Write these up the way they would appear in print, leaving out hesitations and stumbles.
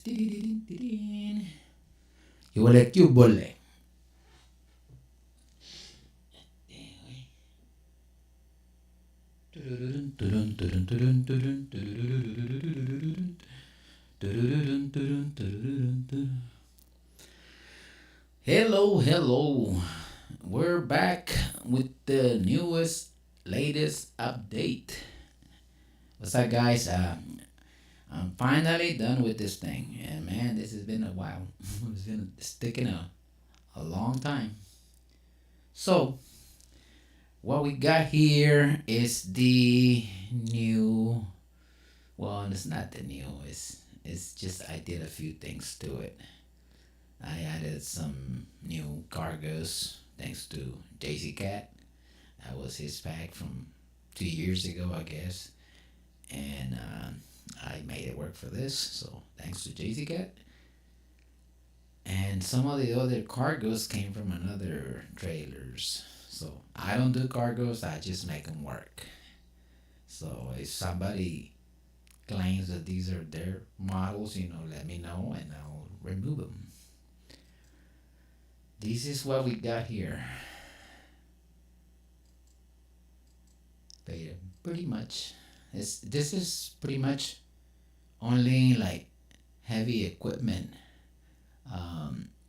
You will like you bully. Hello, hello. We're back with the newest, latest update. What's up, guys? I'm finally done with this thing, and man, this has been a while. It's been sticking a long time. So, what we got here is the new. Well, it's not the new. It's just I did a few things to it. I added some new cargos thanks to JC Cat. That was his pack from 2 years ago, I guess, and I made it work for this. So thanks to JC Cat. And some of the other cargos came from another trailers. So I don't do cargos. I just make them work. So if somebody claims that these are their models, let me know and I'll remove them. This is what we got here. But yeah, pretty much, this is pretty much only like heavy equipment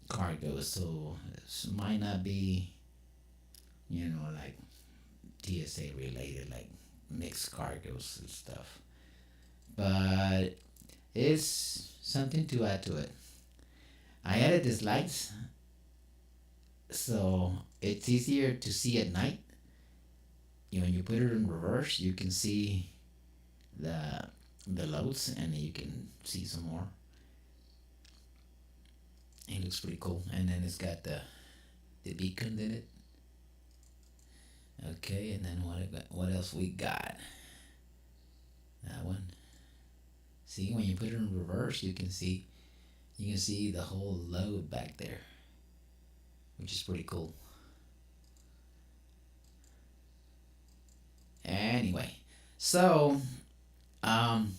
cargo, so this might not be, like TSA related, like mixed cargos and stuff. But it's something to add to it. I added these lights so it's easier to see at night. When you put it in reverse, you can see the the loads and you can see some more. It looks pretty cool, and then it's got the beacon in it. Okay, and then what else we got? That one. See, when you put it in reverse, you can see the whole load back there, which is pretty cool. Anyway, so um,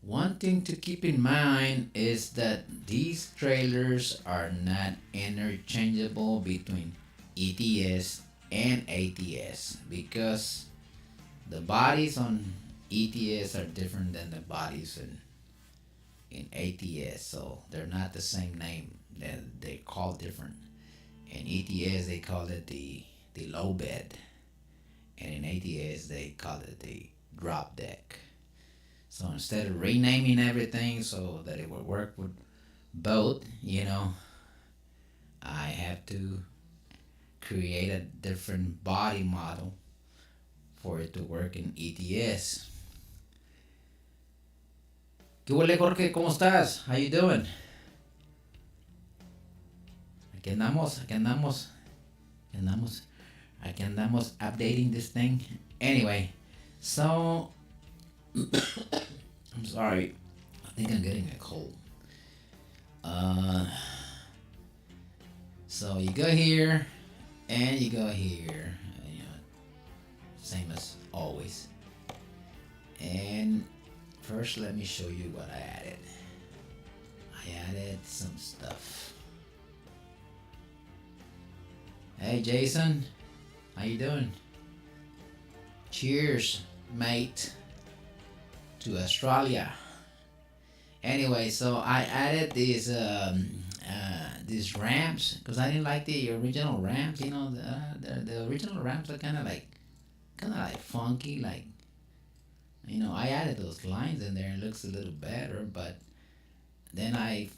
one thing to keep in mind is that these trailers are not interchangeable between ETS and ATS because the bodies on ETS are different than the bodies in ATS, so they're not the same name. They call different. In ETS they call it the low bed, and in ATS they call it the drop deck. So instead of renaming everything so that it would work with both, I have to create a different body model for it to work in ETS. ¿Qué huele, Jorge? ¿Cómo estás? How you doing? Aquí andamos, aquí andamos, aquí andamos, aquí andamos updating this thing. Anyway, so I'm sorry. I think I'm getting a cold. Uh, so you go here, and you go here. Same as always. And first, let me show you what I added. I added some stuff. Hey, Jason, how you doing? Cheers, mate, to Australia. Anyway, so I added these ramps because I didn't like the original ramps. The original ramps are kind of like funky. Like, I added those lines in there. It looks a little better, but then I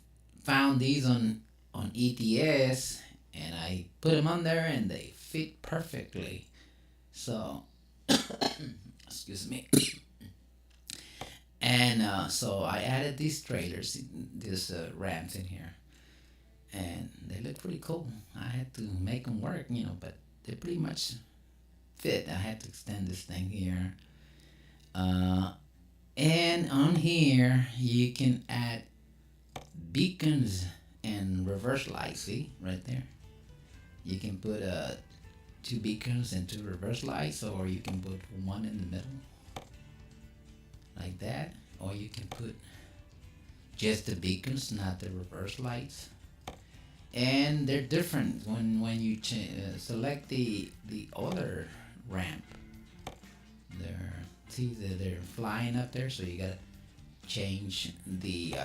found these on ETS and I put them on there and they fit perfectly. So, excuse me. And so I added these trailers, these ramps in here, and they look pretty cool. I had to make them work, but they pretty much fit. I had to extend this thing here. And on here, you can add beacons and reverse lights. See, right there. You can put two beacons and two reverse lights, or you can put one in the middle, like that, or you can put just the beacons, not the reverse lights. And they're different when you select the other ramp. They're see they're flying up there, so you gotta change the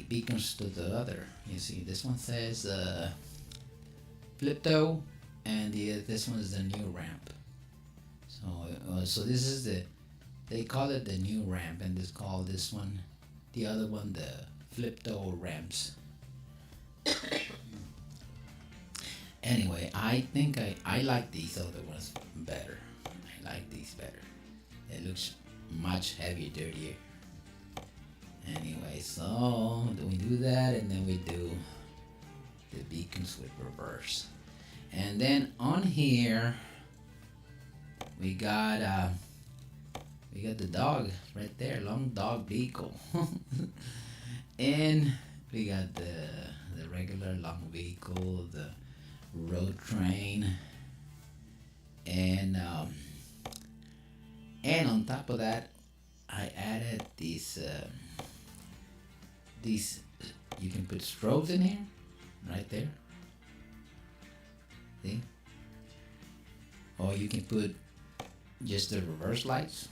beacons to the other. You see, this one says Flipto, and this one is the new ramp. So this is they call it the new ramp, and this call this one, the other one, the Flipto ramps. Anyway, I think I like these other ones better. I like these better. It looks much heavier, dirtier. Anyway, so we do that, and then we do the beacons with reverse. And then on here we got the dog right there, long dog vehicle. And we got the regular long vehicle, the road train, and on top of that, I added these you can put strobes in here, right there. See? Or you can put just the reverse lights.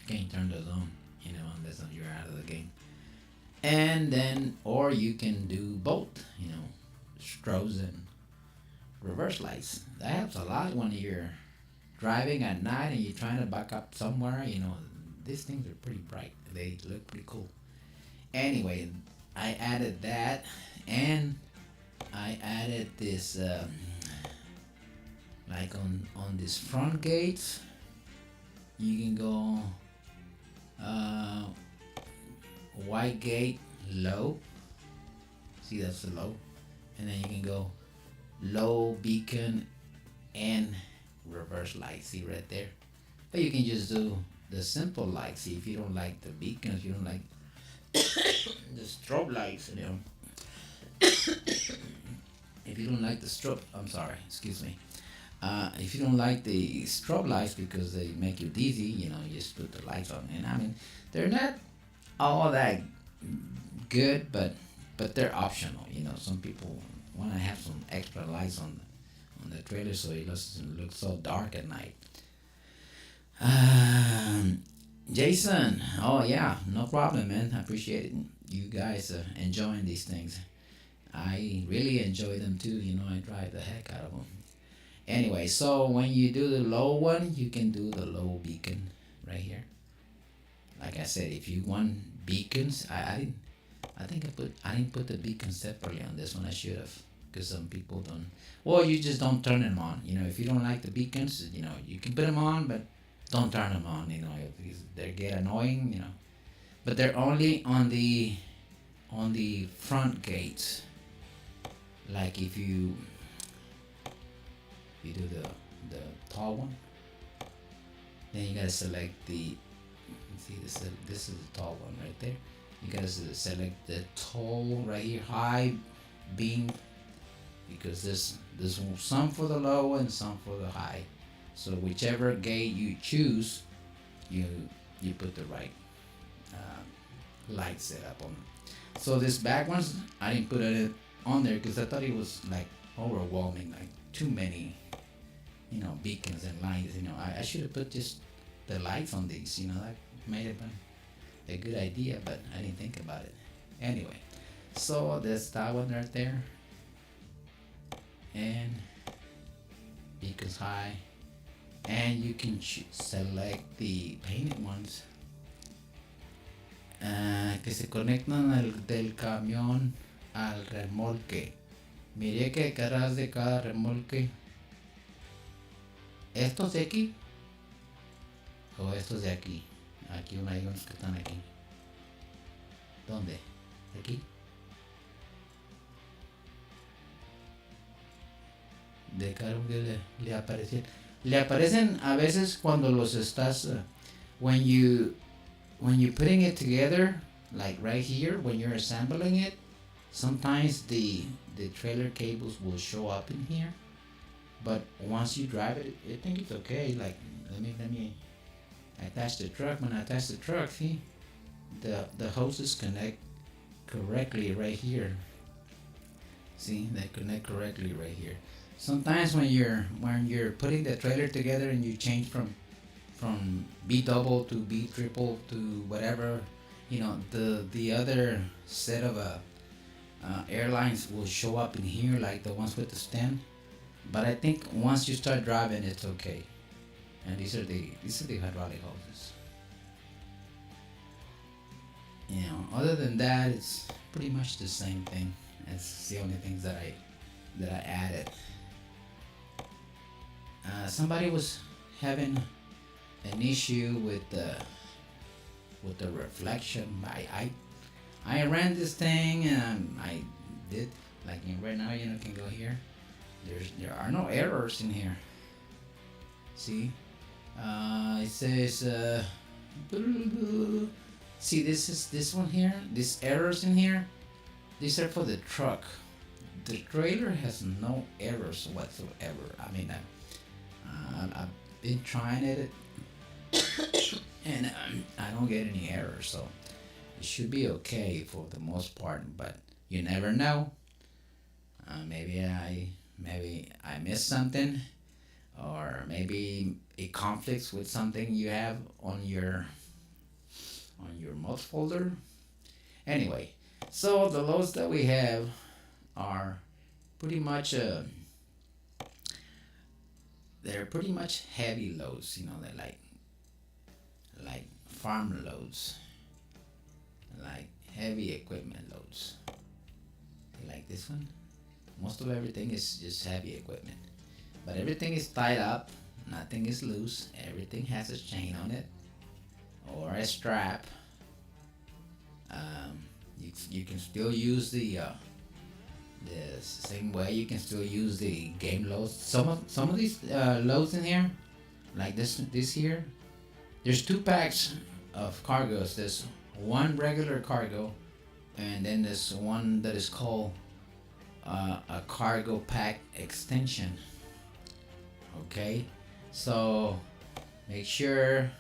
You can't turn those on, unless you're out of the game. And then, or you can do both, strobes and reverse lights. That helps a lot when you're driving at night and you're trying to back up somewhere. These things are pretty bright. They look pretty cool. Anyway, I added that, and I added this like on this front gates. You can go white gate low. See, that's the low. And then you can go low beacon and reverse light. See right there. But you can just do the simple light. See, if you don't like the beacons, you don't like the strobe lights, if you don't like the strobe, I'm sorry, excuse me. If you don't like the strobe lights because they make you dizzy, you just put the lights on. And I mean, they're not all that good, but they're optional. Some people want to have some extra lights on the trailer so it doesn't look so dark at night. Jason, oh yeah, no problem, man. I appreciate it. You guys enjoying these things. I really enjoy them too. I drive the heck out of them. Anyway, so when you do the low one, you can do the low beacon right here. Like I said, if you want beacons, I didn't put the beacon separately on this one. I should have, because some people don't. Well, you just don't turn them on. If you don't like the beacons, you can put them on, but don't turn them on. If they get annoying. But they're only on the front gates. Like if you do the tall one, then you gotta select the. See, this is the tall one right there. You gotta select the tall right here, high beam, because there's some for the low and some for the high. So whichever gate you choose, you put the right light setup on. So this back ones, I didn't put it on there because I thought it was like overwhelming, like too many, beacons and lights. I should have put just the lights on these. That made it a good idea, but I didn't think about it. Anyway, so there's that one right there, and beacons high, and you can select the painted ones que se conectan del camión al remolque. Miré que detrás de cada remolque, estos de aquí o estos de aquí. Aquí hay unos que están aquí. ¿Dónde? ¿Aquí? De cada uno que le aparecen. Le aparecen a veces cuando los estás when you putting it together, like right here when you're assembling it. Sometimes the trailer cables will show up in here, but once you drive it, I think it's okay. Like let me attach the truck. When I attach the truck, see, the hoses connect correctly right here. See, they connect correctly right here. Sometimes when you're putting the trailer together and you change from B double to B triple to whatever, the other set of airlines will show up in here like the ones with the stand. But I think once you start driving, it's okay. And these are the hydraulic hoses. Other than that, it's pretty much the same thing. It's the only things that I added. Somebody was having an issue with the reflection. I ran this thing and I did like right now. Can go here. There are no errors in here. See, it says see, this one here. These errors in here. These are for the truck. The trailer has no errors whatsoever. I mean, I've been trying it, and I don't get any errors, so it should be okay for the most part. But you never know. Maybe I missed something, or maybe it conflicts with something you have on your mod folder. Anyway, so the loads that we have are pretty much they're pretty much heavy loads. They're like farm loads, like heavy equipment loads. Like this one, most of everything is just heavy equipment, but everything is tied up. Nothing is loose. Everything has a chain on it or a strap. You can still use the same way. You can still use the game loads. Some of these loads in here, like this here. There's two packs of cargos. There's one regular cargo, and then there's one that is called a cargo pack extension. Okay, so make sure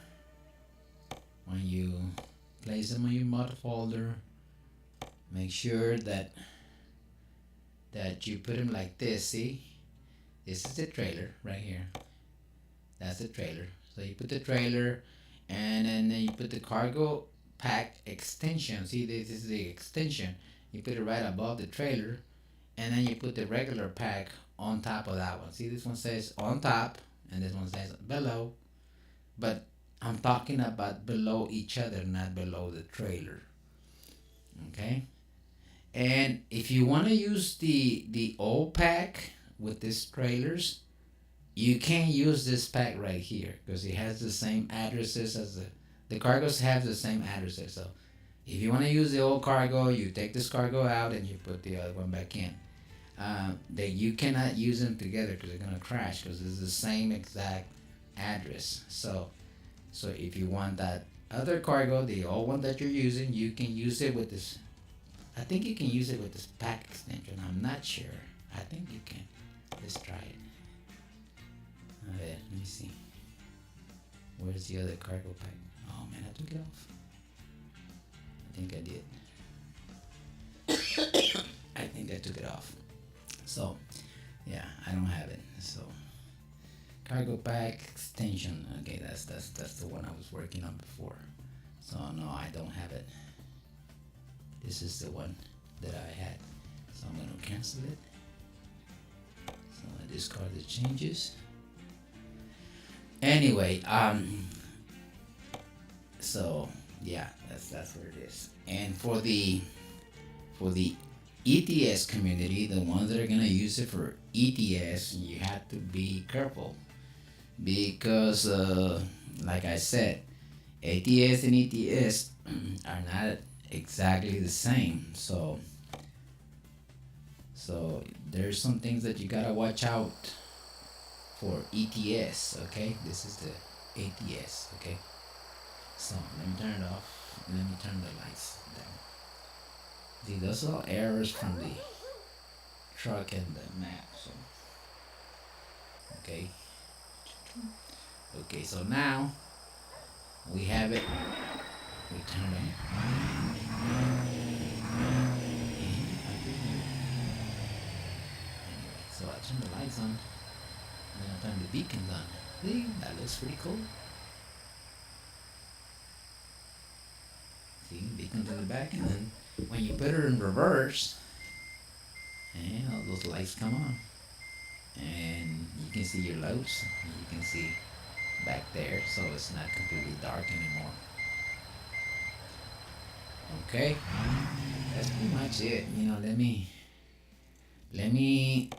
when you place them on your mod folder, make sure that you put them like this. See, this is the trailer right here. That's the trailer. So you put the trailer, and then you put the cargo pack extension. See, this is the extension. You put it right above the trailer, and then you put the regular pack on top of that one. See, this one says on top, and this one says below. But I'm talking about below each other, not below the trailer. Okay. And if you want to use the old pack with these trailers, you can't use this pack right here because it has the same addresses as the cargos have the same addresses. So if you want to use the old cargo, you take this cargo out and you put the other one back in. That you cannot use them together because they're gonna crash because it's the same exact address. So if you want that other cargo, the old one that you're using, you can use it with this. I think you can use it with this pack extension. I'm not sure. I think you can. Let's try it. Alright, let me see. Where's the other cargo pack? Oh man, I took it off. I think I did. I think I took it off. So, yeah, I don't have it. So, cargo pack extension. Okay, that's the one I was working on before. So no, I don't have it. This is the one that I had. So I'm gonna cancel it. So I discard the changes. Anyway, so yeah, that's what it is. And for the ETS community, the ones that are gonna use it for ETS, you have to be careful because, like I said, ATS and ETS are not exactly the same. So there's some things that you gotta watch out for ETS. Okay, this is the ATS. Okay, so let me turn it off. Let me turn the lights down. See, those are all errors from the truck and the map. So okay, so now we have it We turn it on. And I do anyway, so I turn the lights on and I turn the beacons on. See, that looks pretty cool. See, beacons in the back, and then when you put it in reverse, and all those lights come on. And you can see your loads. You can see back there, so it's not completely dark anymore. Okay, that's pretty much it. Let me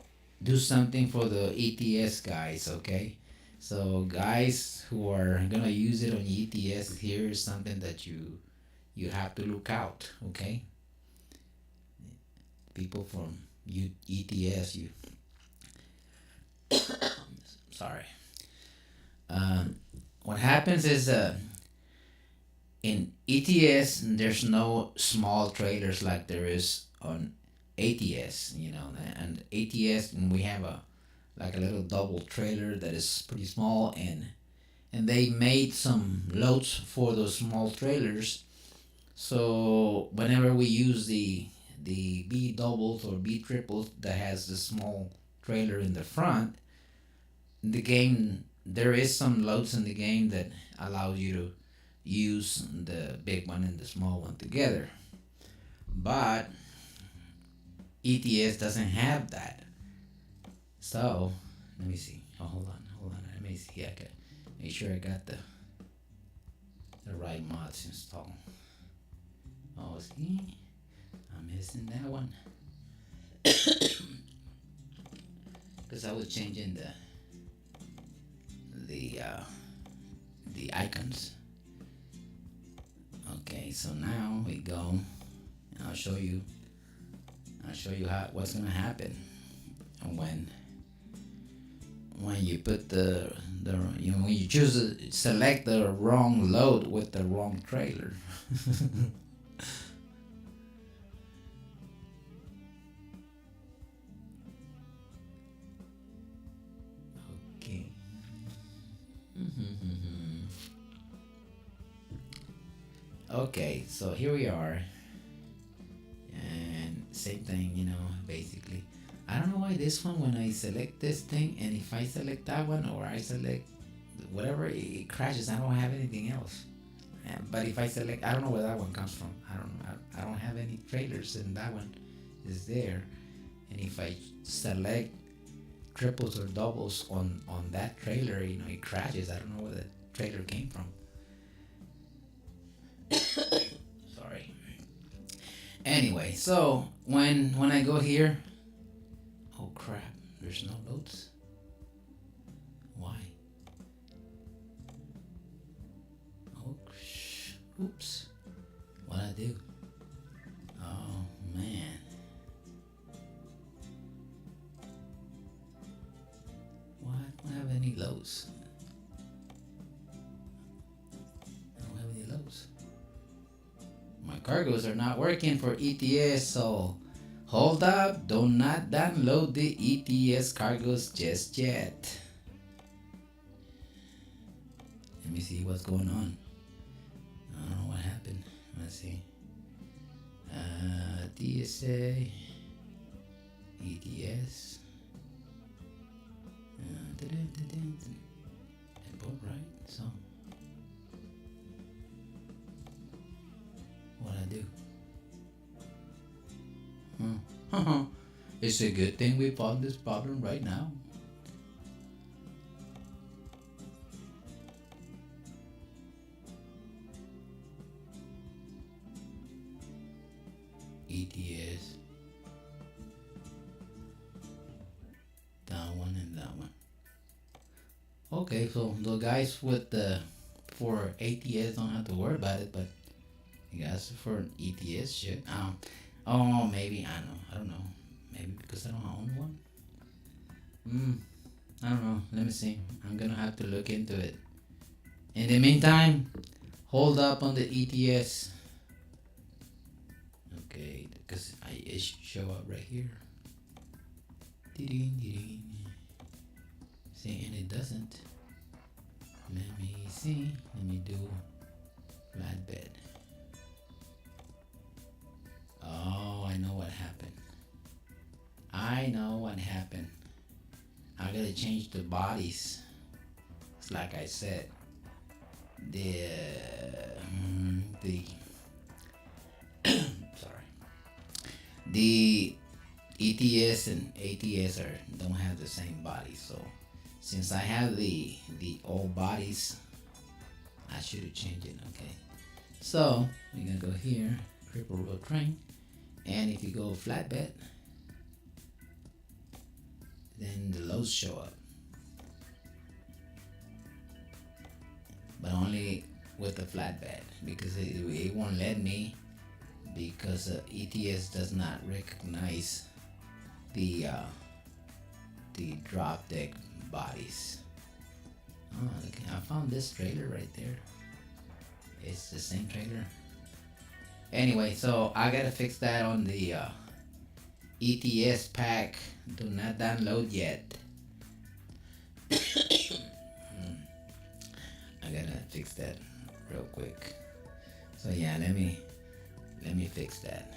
do something for the ETS guys. Okay, so guys who are gonna use it on ETS, here is something that you have to look out. Okay, people from ETS, you sorry. Um, what happens is in ETS there's no small trailers like there is on ATS, and ATS, and we have a like a little double trailer that is pretty small, and they made some loads for those small trailers. So whenever we use the B doubles or B triples that has the small trailer in the front, the game there is some loads in the game that allows you to use the big one and the small one together. But ETS doesn't have that. So let me see. Oh, hold on. Let me see. I can make sure I got the right mods installed. Oh, see, I'm missing that one because I was changing the icons. Okay, so now we go. And I'll show you. What's gonna happen when you put when you choose select the wrong load with the wrong trailer. Okay. Okay, so here we are, and same thing, basically. I don't know why this one, when I select this thing, and if I select that one or I select whatever, it crashes. I don't have anything else. But if I select, I don't know where that one comes from. I don't know. I don't have any trailers, and that one is there. And if I select triples or doubles on that trailer, it crashes. I don't know where the trailer came from. Sorry. Anyway, so when I go here, oh crap, there's no loads. Why? Oh, oops. What I do? Oh man. What? I don't have any loads. I don't have any loads. My cargoes are not working for ETS, so hold up, do not download the ETS cargoes just yet. Let me see what's going on. I don't know what happened. Let's see. DSA, ETS. Import, right? So, what I do? It's a good thing we found this problem right now. ETS. That one and that one. Okay, so the guys with for ATS don't have to worry about it, but you guys for ETS shit. Oh, maybe I don't know. Maybe because I don't own one. I don't know. Let me see. I'm gonna have to look into it. In the meantime, hold up on the ETS. Okay, because it should show up right here. See, and it doesn't. Let me see. Let me do flatbed. I know what happened. I gotta change the bodies. It's like I said, the the sorry, the ETS and ATS don't have the same body. So since I have the old bodies, I should have changed it. Okay. So we're gonna go here, triple row train, and if you go flatbed, then the loads show up, but only with the flatbed because it won't let me because ETS does not recognize the drop deck bodies. Oh, okay. I found this trailer right there. It's the same trailer. Anyway, so I gotta fix that on the ETS pack. Do not download yet. I gotta fix that real quick. So yeah, let me fix that.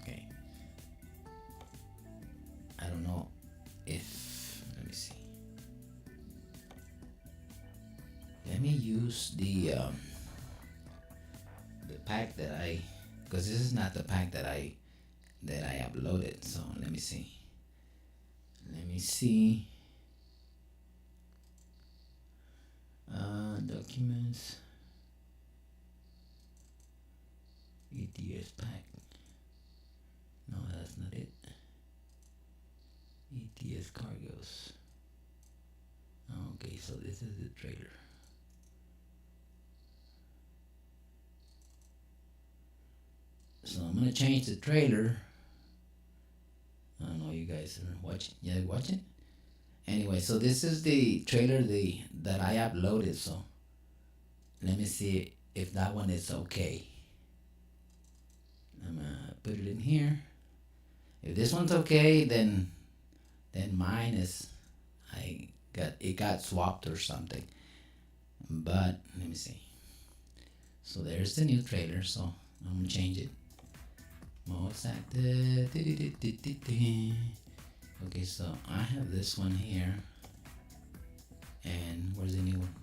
Okay. I don't know if, let me see. Let me use the pack that because this is not the pack that I uploaded. So let me see. Documents. ETS pack. No, that's not it. ETS cargos. Okay, so this is the trailer. So I'm gonna change the trailer. I don't know, you guys are watching. Yeah, watching. Anyway, so this is the trailer that I uploaded. So let me see if that one is okay. I'm gonna put it in here. If this one's okay, then mine is it got swapped or something. But let me see. So there's the new trailer. So I'm gonna change it. Most active. Okay, so I have this one here. And where's the new one?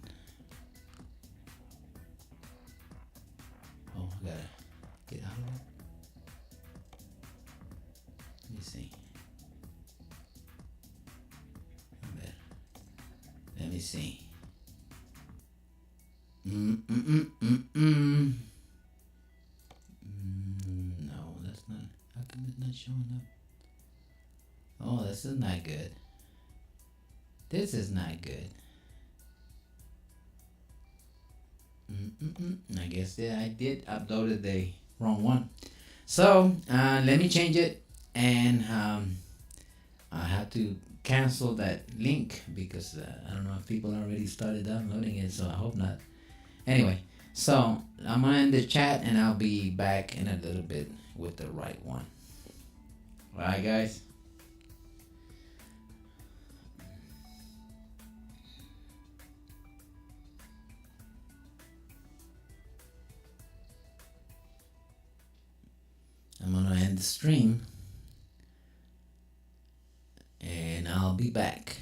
Oh, I gotta get out of it. Let me see. Let me see. No, that's not. How come it's not showing up? Oh, this is not good. This is not good. I guess I did upload the wrong one. So let me change it, and I have to cancel that link because I don't know if people already started downloading it. So I hope not. Anyway, so I'm gonna end the chat, and I'll be back in a little bit with the right one. Alright, guys. I'm gonna end the stream, and I'll be back.